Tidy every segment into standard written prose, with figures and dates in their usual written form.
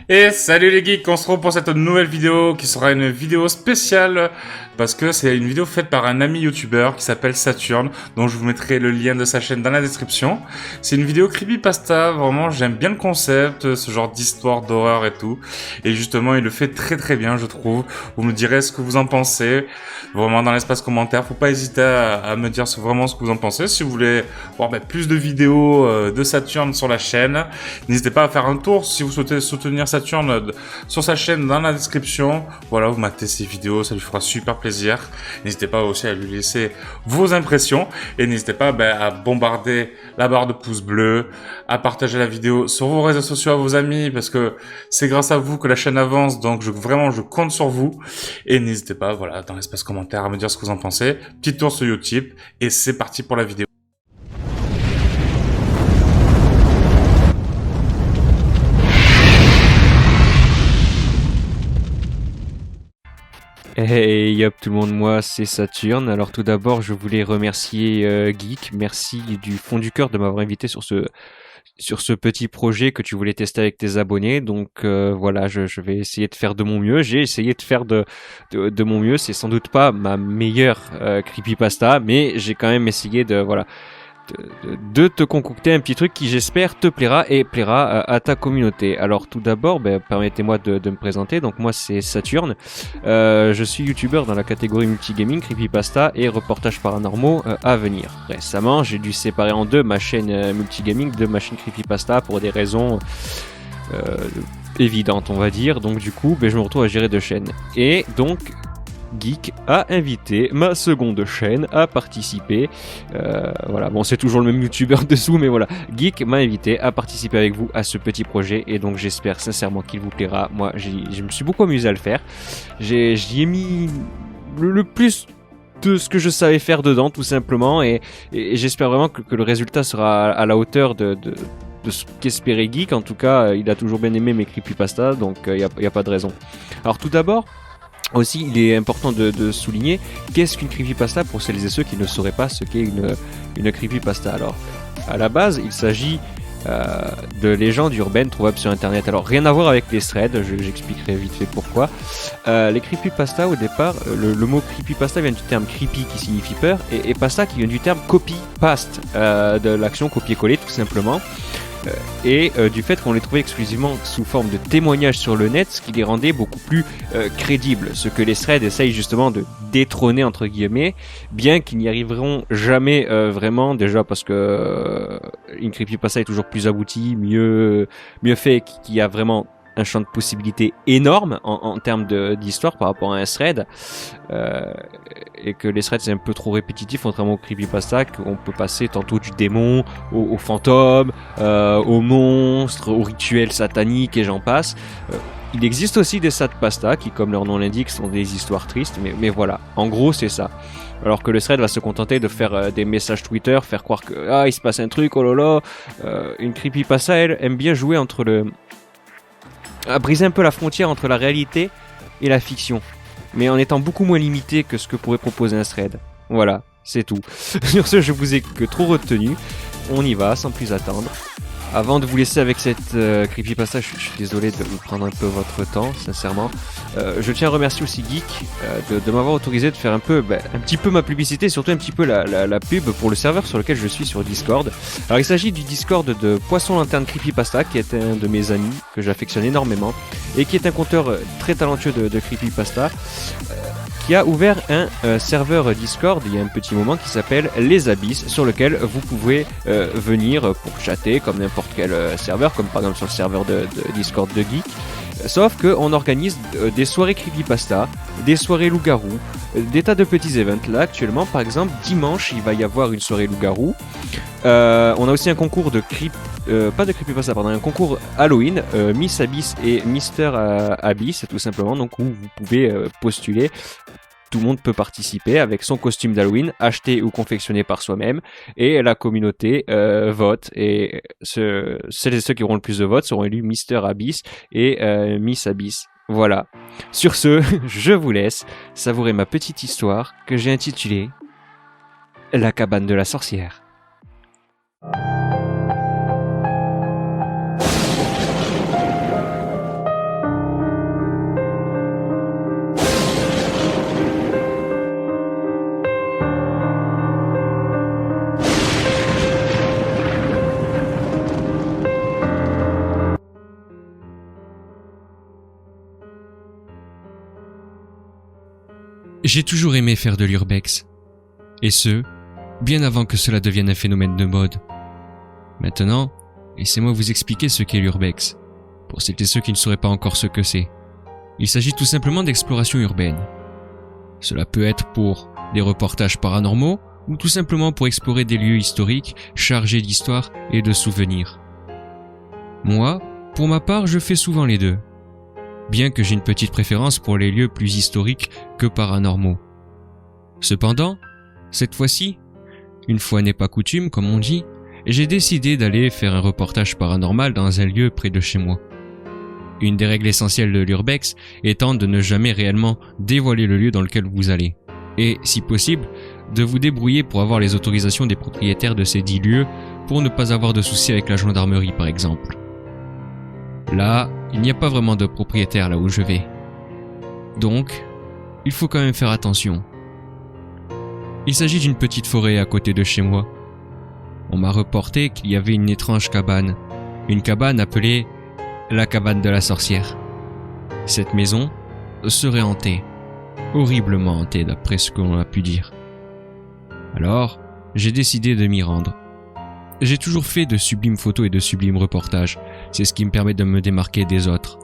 Et salut les geeks, on se retrouve pour cette nouvelle vidéo qui sera une vidéo spéciale parce que c'est une vidéo faite par un ami youtubeur qui s'appelle Saturne, dont je vous mettrai le lien de sa chaîne dans la description. C'est une vidéo creepypasta, vraiment j'aime bien le concept, ce genre d'histoire d'horreur et tout. Et justement il le fait très très bien je trouve. Vous me direz ce que vous en pensez, vraiment dans l'espace commentaire, faut pas hésiter à me dire vraiment ce que vous en pensez. Si vous voulez voir plus de vidéos de Saturne sur la chaîne, n'hésitez pas à faire un tour si vous souhaitez soutenir Saturne sur sa chaîne dans la description. Voilà, vous matez ses vidéos, ça lui fera super plaisir. N'hésitez pas aussi à lui laisser vos impressions et n'hésitez pas à bombarder la barre de pouces bleus, à partager la vidéo sur vos réseaux sociaux à vos amis parce que c'est grâce à vous que la chaîne avance, donc je compte sur vous. Et n'hésitez pas, voilà, dans l'espace commentaire à me dire ce que vous en pensez. Petit tour sur YouTube et c'est parti pour la vidéo. Hey yop tout le monde, moi c'est Saturne. Alors tout d'abord je voulais remercier Geek, merci du fond du cœur de m'avoir invité sur ce petit projet que tu voulais tester avec tes abonnés. Donc voilà, je vais essayer de faire de mon mieux. J'ai essayé de faire de mon mieux. C'est sans doute pas ma meilleure creepypasta, mais j'ai quand même essayé de te concocter un petit truc qui j'espère te plaira et plaira à ta communauté. Alors tout d'abord, permettez-moi de me présenter. Donc moi c'est Saturne, je suis youtubeur dans la catégorie multigaming, creepypasta et reportages paranormaux à venir. Récemment j'ai dû séparer en deux ma chaîne multigaming de ma chaîne creepypasta pour des raisons évidentes on va dire. Donc du coup je me retrouve à gérer deux chaînes. Et donc Geek a invité ma seconde chaîne à participer. Voilà, bon, c'est toujours le même youtubeur dessous, mais voilà. Geek m'a invité à participer avec vous à ce petit projet et donc j'espère sincèrement qu'il vous plaira. Moi, je me suis beaucoup amusé à le faire. J'y ai mis le plus de ce que je savais faire dedans, tout simplement, et j'espère vraiment que le résultat sera à la hauteur de ce qu'espérait Geek. En tout cas, il a toujours bien aimé mes creepypastas, donc il n'y a pas de raison. Alors tout d'abord, aussi, il est important de souligner qu'est-ce qu'une creepypasta pour celles et ceux qui ne sauraient pas ce qu'est une creepypasta. Alors, à la base, il s'agit de légendes urbaines trouvables sur internet. Alors, rien à voir avec les threads, j'expliquerai vite fait pourquoi. Les creepypasta, au départ, le mot creepypasta vient du terme creepy qui signifie peur et pasta qui vient du terme copy-paste, de l'action copier-coller tout simplement. Et du fait qu'on les trouvait exclusivement sous forme de témoignages sur le net, ce qui les rendait beaucoup plus crédibles, ce que les threads essayent justement de détrôner entre guillemets, bien qu'ils n'y arriveront jamais vraiment, déjà parce que une creepypasta est toujours plus abouti, mieux fait, qui a vraiment un champ de possibilités énorme en termes d'histoire par rapport à un thread, et que les threads c'est un peu trop répétitif contrairement au creepypasta qu'on peut passer tantôt du démon au fantôme, au monstre, au rituel satanique et j'en passe. Il existe aussi des satpasta qui, comme leur nom l'indique, sont des histoires tristes, mais voilà, en gros c'est ça. Alors que le thread va se contenter de faire des messages Twitter, faire croire que il se passe un truc, oh là là. Une creepypasta, elle aime bien jouer à briser un peu la frontière entre la réalité et la fiction, mais en étant beaucoup moins limité que ce que pourrait proposer un thread. Voilà, c'est tout. Sur ce, je vous ai que trop retenu. On y va, sans plus attendre. Avant de vous laisser avec cette creepypasta, je suis désolé de vous prendre un peu votre temps, sincèrement. Je tiens à remercier aussi Geek de m'avoir autorisé de faire un petit peu ma publicité, surtout un petit peu la pub pour le serveur sur lequel je suis sur Discord. Alors il s'agit du Discord de Poisson Lanterne Creepypasta, qui est un de mes amis que j'affectionne énormément et qui est un conteur très talentueux de creepypasta. Qui a ouvert un serveur Discord il y a un petit moment qui s'appelle Les Abysses, sur lequel vous pouvez venir pour chatter comme n'importe quel serveur, comme par exemple sur le serveur de Discord de Geek. Sauf qu'on organise des soirées creepypasta, des soirées loup-garou, des tas de petits events. Là actuellement par exemple dimanche il va y avoir une soirée loup-garou. On a aussi un concours de pas de creepypasta, pardon, un concours Halloween, Miss Abyss et Mister Abyss tout simplement, donc où vous pouvez postuler. Tout le monde peut participer avec son costume d'Halloween, acheté ou confectionné par soi-même, et la communauté vote, et celles et ceux qui auront le plus de votes seront élus Mister Abyss et Miss Abyss. Voilà. Sur ce, je vous laisse savourer ma petite histoire que j'ai intitulée La cabane de la sorcière. J'ai toujours aimé faire de l'urbex. Et ce, bien avant que cela devienne un phénomène de mode. Maintenant, laissez-moi vous expliquer ce qu'est l'urbex, pour celles et ceux qui ne sauraient pas encore ce que c'est. Il s'agit tout simplement d'exploration urbaine. Cela peut être pour des reportages paranormaux, ou tout simplement pour explorer des lieux historiques chargés d'histoire et de souvenirs. Moi, pour ma part, je fais souvent les deux, bien que j'ai une petite préférence pour les lieux plus historiques que paranormaux. Cependant, cette fois-ci, une fois n'est pas coutume comme on dit, j'ai décidé d'aller faire un reportage paranormal dans un lieu près de chez moi. Une des règles essentielles de l'urbex étant de ne jamais réellement dévoiler le lieu dans lequel vous allez, et, si possible, de vous débrouiller pour avoir les autorisations des propriétaires de ces dits lieux pour ne pas avoir de soucis avec la gendarmerie par exemple. Là, il n'y a pas vraiment de propriétaire là où je vais. Donc, il faut quand même faire attention. Il s'agit d'une petite forêt à côté de chez moi. On m'a reporté qu'il y avait une étrange cabane. Une cabane appelée la cabane de la sorcière. Cette maison serait hantée. Horriblement hantée d'après ce qu'on a pu dire. Alors, j'ai décidé de m'y rendre. J'ai toujours fait de sublimes photos et de sublimes reportages. C'est ce qui me permet de me démarquer des autres.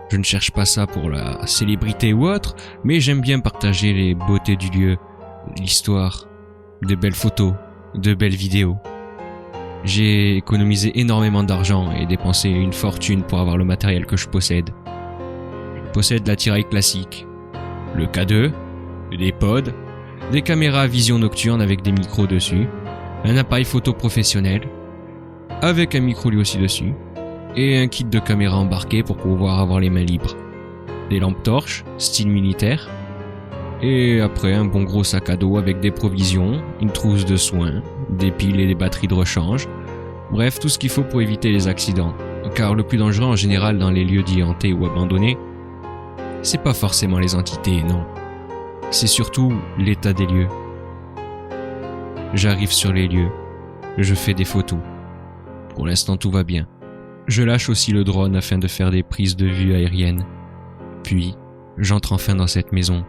Je ne cherche pas ça pour la célébrité ou autre, mais j'aime bien partager les beautés du lieu, l'histoire, de belles photos, de belles vidéos. J'ai économisé énormément d'argent et dépensé une fortune pour avoir le matériel que je possède. Je possède l'attirail classique, le K2, des pods, des caméras à vision nocturne avec des micros dessus, un appareil photo professionnel, avec un micro lui aussi dessus, et un kit de caméra embarqué pour pouvoir avoir les mains libres. Des lampes torches, style militaire, et après un bon gros sac à dos avec des provisions, une trousse de soins, des piles et des batteries de rechange, bref tout ce qu'il faut pour éviter les accidents, car le plus dangereux en général dans les lieux dits hantés ou abandonnés, c'est pas forcément les entités, non. C'est surtout l'état des lieux. J'arrive sur les lieux, je fais des photos. Pour l'instant tout va bien. Je lâche aussi le drone afin de faire des prises de vue aériennes. Puis, j'entre enfin dans cette maison.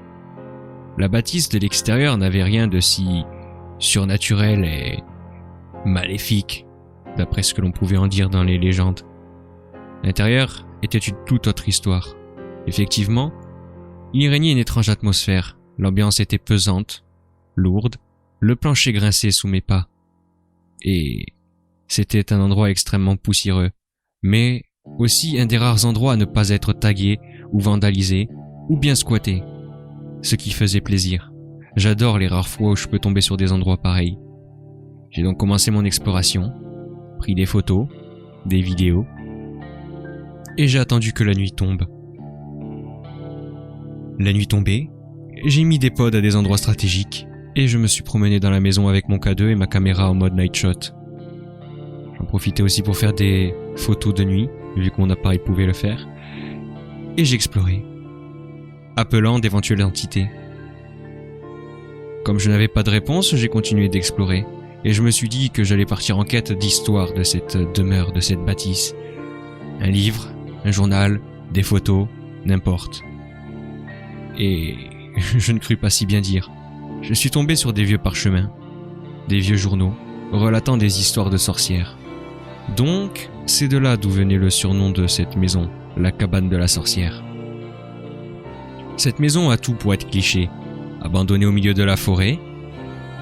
La bâtisse de l'extérieur n'avait rien de si surnaturel et maléfique, d'après ce que l'on pouvait en dire dans les légendes. L'intérieur était une toute autre histoire. Effectivement, il y régnait une étrange atmosphère. L'ambiance était pesante, lourde, le plancher grinçait sous mes pas. Et c'était un endroit extrêmement poussiéreux, mais aussi un des rares endroits à ne pas être tagué ou vandalisé ou bien squatté. Ce qui faisait plaisir. J'adore les rares fois où je peux tomber sur des endroits pareils. J'ai donc commencé mon exploration, pris des photos, des vidéos, et j'ai attendu que la nuit tombe. La nuit tombée, j'ai mis des pods à des endroits stratégiques, et je me suis promené dans la maison avec mon K2 et ma caméra en mode night shot. J'en profitais aussi pour faire des photos de nuit, vu que mon appareil pouvait le faire, et j'explorais, appelant d'éventuelles entités. Comme je n'avais pas de réponse, j'ai continué d'explorer, et je me suis dit que j'allais partir en quête d'histoire de cette demeure, de cette bâtisse. Un livre, un journal, des photos, n'importe. Et je ne crus pas si bien dire. Je suis tombé sur des vieux parchemins, des vieux journaux, relatant des histoires de sorcières. Donc, c'est de là d'où venait le surnom de cette maison, la cabane de la sorcière. Cette maison a tout pour être cliché. Abandonnée au milieu de la forêt,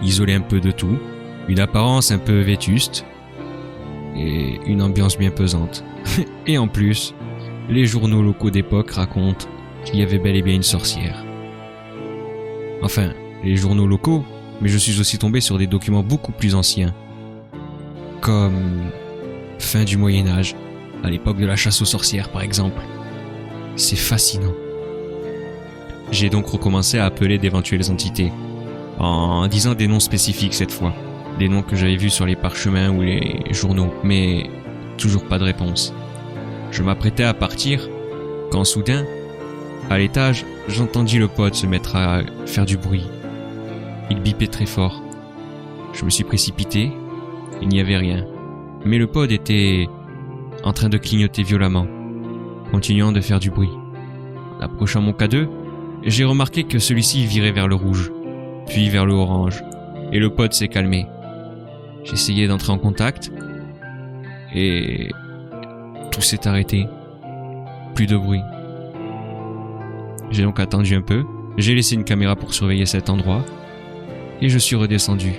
isolée un peu de tout, une apparence un peu vétuste, et une ambiance bien pesante. Et en plus, les journaux locaux d'époque racontent qu'il y avait bel et bien une sorcière. Enfin, les journaux locaux, mais je suis aussi tombé sur des documents beaucoup plus anciens, comme fin du Moyen-Âge, à l'époque de la chasse aux sorcières par exemple. C'est fascinant. J'ai donc recommencé à appeler d'éventuelles entités, en disant des noms spécifiques cette fois, des noms que j'avais vus sur les parchemins ou les journaux, mais toujours pas de réponse. Je m'apprêtais à partir, quand soudain, à l'étage, j'entendis le pod se mettre à faire du bruit. Il bipait très fort. Je me suis précipité, il n'y avait rien, mais le pod était en train de clignoter violemment, continuant de faire du bruit. En approchant mon K2, J'ai remarqué que celui-ci virait vers le rouge, puis vers le orange, et le pod s'est calmé. J'essayais d'entrer en contact, et tout s'est arrêté. Plus de bruit. J'ai donc attendu un peu, j'ai laissé une caméra pour surveiller cet endroit, et je suis redescendu.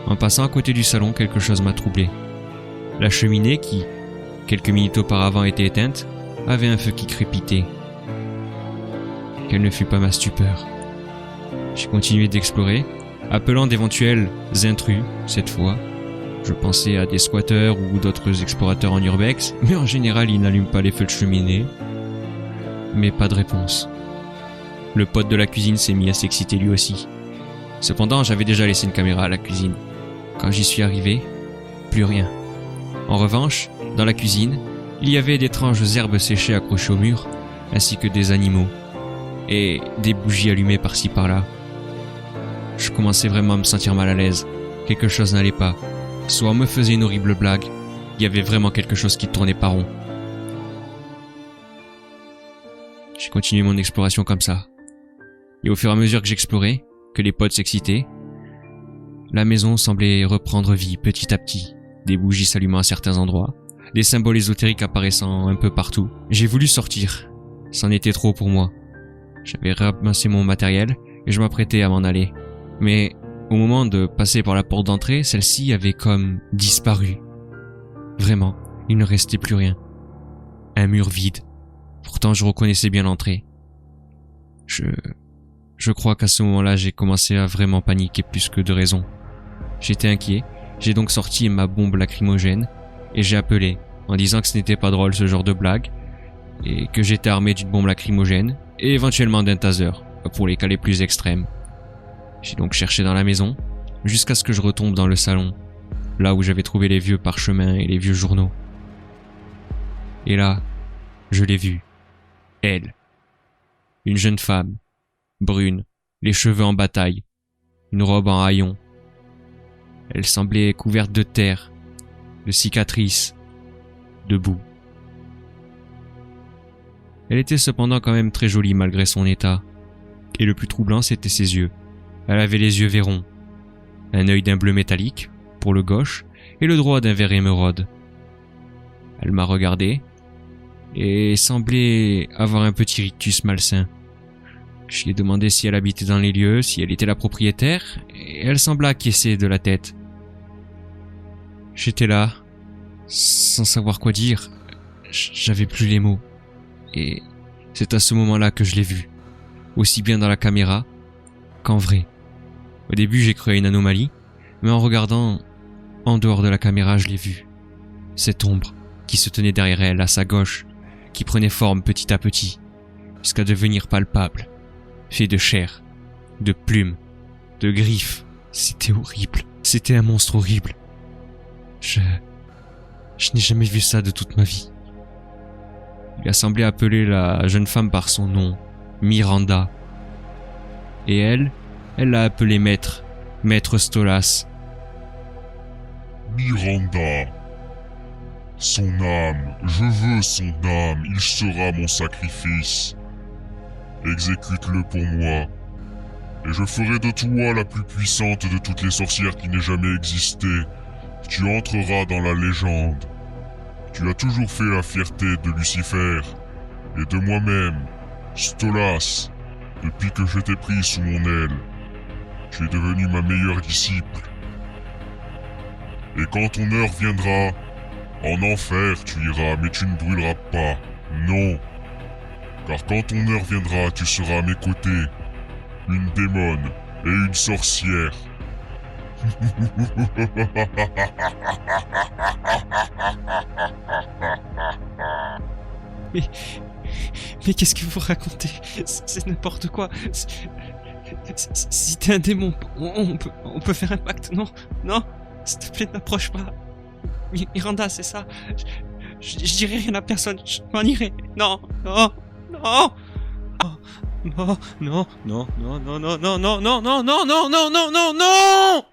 En passant à côté du salon, quelque chose m'a troublé. La cheminée, qui, quelques minutes auparavant était éteinte, avait un feu qui crépitait. Quelle ne fut pas ma stupeur. J'ai continué d'explorer, appelant d'éventuels intrus, cette fois. Je pensais à des squatteurs ou d'autres explorateurs en urbex, mais en général ils n'allument pas les feux de cheminée. Mais pas de réponse. Le pote de la cuisine s'est mis à s'exciter lui aussi. Cependant, j'avais déjà laissé une caméra à la cuisine. Quand j'y suis arrivé, plus rien. En revanche, dans la cuisine, il y avait d'étranges herbes séchées accrochées au mur, ainsi que des animaux, et des bougies allumées par-ci par-là. Je commençais vraiment à me sentir mal à l'aise. Quelque chose n'allait pas. Soit on me faisait une horrible blague, il y avait vraiment quelque chose qui tournait pas rond. J'ai continué mon exploration comme ça. Et au fur et à mesure que j'explorais, que les potes s'excitaient, la maison semblait reprendre vie petit à petit, des bougies s'allumant à certains endroits, des symboles ésotériques apparaissant un peu partout. J'ai voulu sortir, c'en était trop pour moi. J'avais ramassé mon matériel et je m'apprêtais à m'en aller. Mais au moment de passer par la porte d'entrée, celle-ci avait comme disparu. Vraiment, il ne restait plus rien. Un mur vide. Pourtant, je reconnaissais bien l'entrée. Je crois qu'à ce moment-là, j'ai commencé à vraiment paniquer plus que de raison. J'étais inquiet, j'ai donc sorti ma bombe lacrymogène et j'ai appelé en disant que ce n'était pas drôle ce genre de blague et que j'étais armé d'une bombe lacrymogène et éventuellement d'un taser pour les cas les plus extrêmes. J'ai donc cherché dans la maison jusqu'à ce que je retombe dans le salon, là où j'avais trouvé les vieux parchemins et les vieux journaux. Et là, je l'ai vue. Elle. Une jeune femme, brune, les cheveux en bataille, une robe en haillons. Elle semblait couverte de terre, de cicatrices, de boue. Elle était cependant quand même très jolie malgré son état. Et le plus troublant, c'était ses yeux. Elle avait les yeux verrons, un œil d'un bleu métallique, pour le gauche, et le droit d'un vert émeraude. Elle m'a regardé, et semblait avoir un petit rictus malsain. Je lui ai demandé si elle habitait dans les lieux, si elle était la propriétaire, et elle sembla acquiescer de la tête. J'étais là, sans savoir quoi dire. J'avais plus les mots. Et c'est à ce moment-là que je l'ai vue, aussi bien dans la caméra qu'en vrai. Au début, j'ai cru à une anomalie, mais en regardant en dehors de la caméra, je l'ai vue. Cette ombre qui se tenait derrière elle, à sa gauche, qui prenait forme petit à petit, jusqu'à devenir palpable, fait de chair, de plumes, de griffes. C'était horrible. C'était un monstre horrible. Je n'ai jamais vu ça de toute ma vie. Il a semblé appeler la jeune femme par son nom, Miranda. Et elle l'a appelé Maître Stolas. Miranda. Son âme, je veux son âme, il sera mon sacrifice. Exécute-le pour moi, et je ferai de toi la plus puissante de toutes les sorcières qui n'aient jamais existé. Tu entreras dans la légende. Tu as toujours fait la fierté de Lucifer, et de moi-même, Stolas, depuis que je t'ai pris sous mon aile. Tu es devenu ma meilleure disciple. Et quand ton heure viendra, en enfer tu iras, mais tu ne brûleras pas. Non. Car quand ton heure viendra, tu seras à mes côtés. Une démone et une sorcière. Mais qu'est-ce que vous racontez? C'est n'importe quoi. Si t'es un démon, on peut faire un pacte, non? Non, s'il te plaît, n'approche pas. Miranda, c'est ça. Je dirai rien à personne, je m'en irai. Non, non, non. Non, non, non, non, non, non, non, non, non, non, non, non, non, non, non, non.